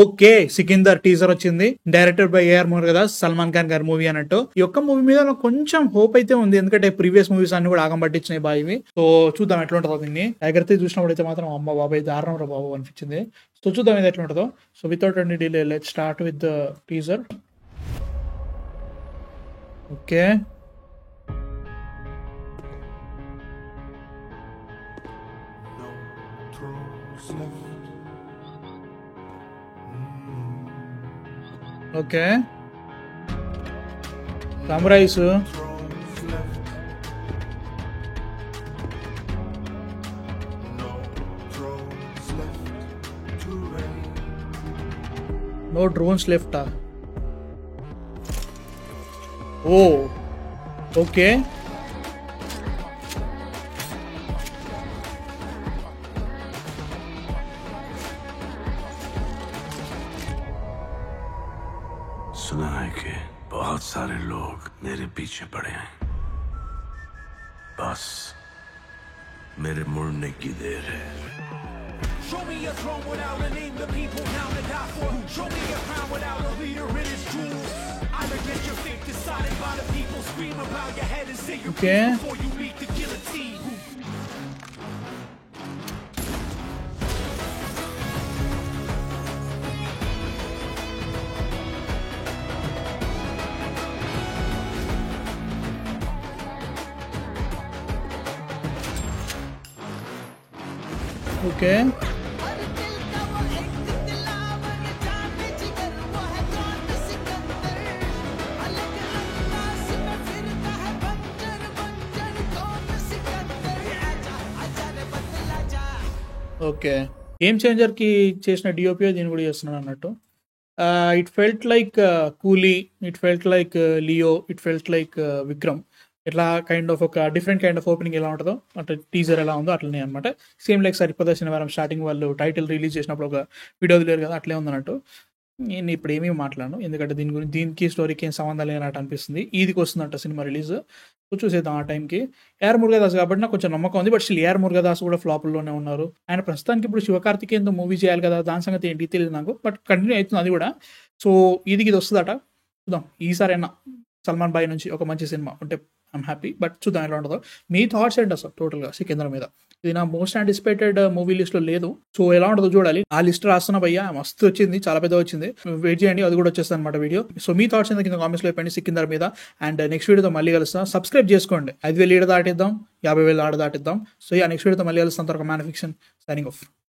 Okay, Sikandar teaser వచ్చింది. Director by A R Murugadoss, Salman Khan గారి movie అన్నట్టు. ఈ ఒక్క మూవీ మీద నాకు కొంచెం హోప్ అయితే ఉంది, ఎందుకంటే ప్రీవియస్ మూవీస్ అన్ని కూడా ఆగం పట్టించినాయి బావి. సో చూద్దాం ఎట్లా ఉంటుందో దీన్ని. టైగర్ తో చూసినప్పుడు అయితే మాత్రం అమ్మ బాబాయ్ దారుణం రా బాబు అనిపించింది. సో చూద్దాం ఇది ఎట్లా ఉంటుందో. So without any delay let's start with the teaser. Okay, okay, సమ్రైస్, no drones left. Oh okay, सुना है कि बहुत सारे लोग मेरे पीछे पड़े हैं, बस मेरे मुड़ने की देर है. Show me a throne without a name, the people now to die for. Show me a crown without a leader in its jewels. I regret your fate decided by the people. Scream about your head and say your okay piece before you meet the guillotine. Okay, okay. Game changer కి చేసిన DOP దీన్ని కూడా చేస్తున్నాడు అన్నట్టు. It felt like కూలీ, it felt like Leo, it felt like Vikram. ఇట్లా kind of ఒక different kind of opening ఎలా ఉంటుందో అంటే టీజర్ ఎలా ఉందో అట్లనే అనమాట. సేమ్ లైక్ సరిపోదా శనివారం స్టార్టింగ్ వాళ్ళు టైటిల్ రిలీజ్ చేసినప్పుడు ఒక వీడియో వదిలేరు కదా, అట్లే ఉందన్నట్టు. నేను ఇప్పుడు ఏమీ మాట్లాడను, ఎందుకంటే దీనికి స్టోరీకి ఏం సంబంధం లేనట్టు అనిపిస్తుంది. ఈదికి వస్తుందంట సినిమా రిలీజ్, చూసేద్దాం ఆ టైంకి. ఏఆర్ మురుగదాస్ కాబట్టి నాకు కొంచెం నమ్మకం ఉంది, బట్ స్టిల్ ఏఆర్ మురుగదాస్ కూడా ఫ్లాపుల్లోనే ఉన్నారు. ఆయన ప్రస్తుతానికి ఇప్పుడు శివకార్తికేయన్తో మూవీ చేయాలి కదా, దాని సంగతి ఏంటి తెలియదు నాకు, బట్ కంటిన్యూ అవుతుంది అది కూడా. సో ఇది వస్తుందట, చూద్దాం. ఈసారైనా సల్మాన్ బాయ్ నుంచి ఒక మంచి సినిమా ఉంటే ఐమ్ హ్యాపీ, బట్ చూద్దాం ఎలా ఉంటుందో. మీ థాట్స్ ఏంటి అసలు టోటల్గా సికిందర్ మీద? ఇది నా మోస్ట్ యాంటిసిపేటెడ్ మూవీ లిస్ట్లో లేదు, సో ఎలా ఉంటుందో చూడాలి. ఆ లిస్ట్ రాస్తున్నా భయ్యా, మస్తు వచ్చింది, చాలా పెద్ద వచ్చింది. వెయిట్ చేయండి, అది కూడా వచ్చేస్తుంది అనమాట వీడియో. సో మీ థాట్స్ ఏంటో కింద కామెంట్స్లో చెప్పండి సికిందర్ మీద. అండ్ నెక్స్ట్ వీడియోతో మళ్ళీ కలుస్తాం. సబ్స్క్రైబ్ చేసుకోండి. 5,000 ఈడ దాటిద్దాం, 50,000 ఆడ దాటిద్దాం. సో నెక్స్ట్ వీడియోతో మళ్ళీ కలుస్తాం. త్వరగా మ్యాన్ ఫిక్షన్ సైనింగ్ ఆఫ్.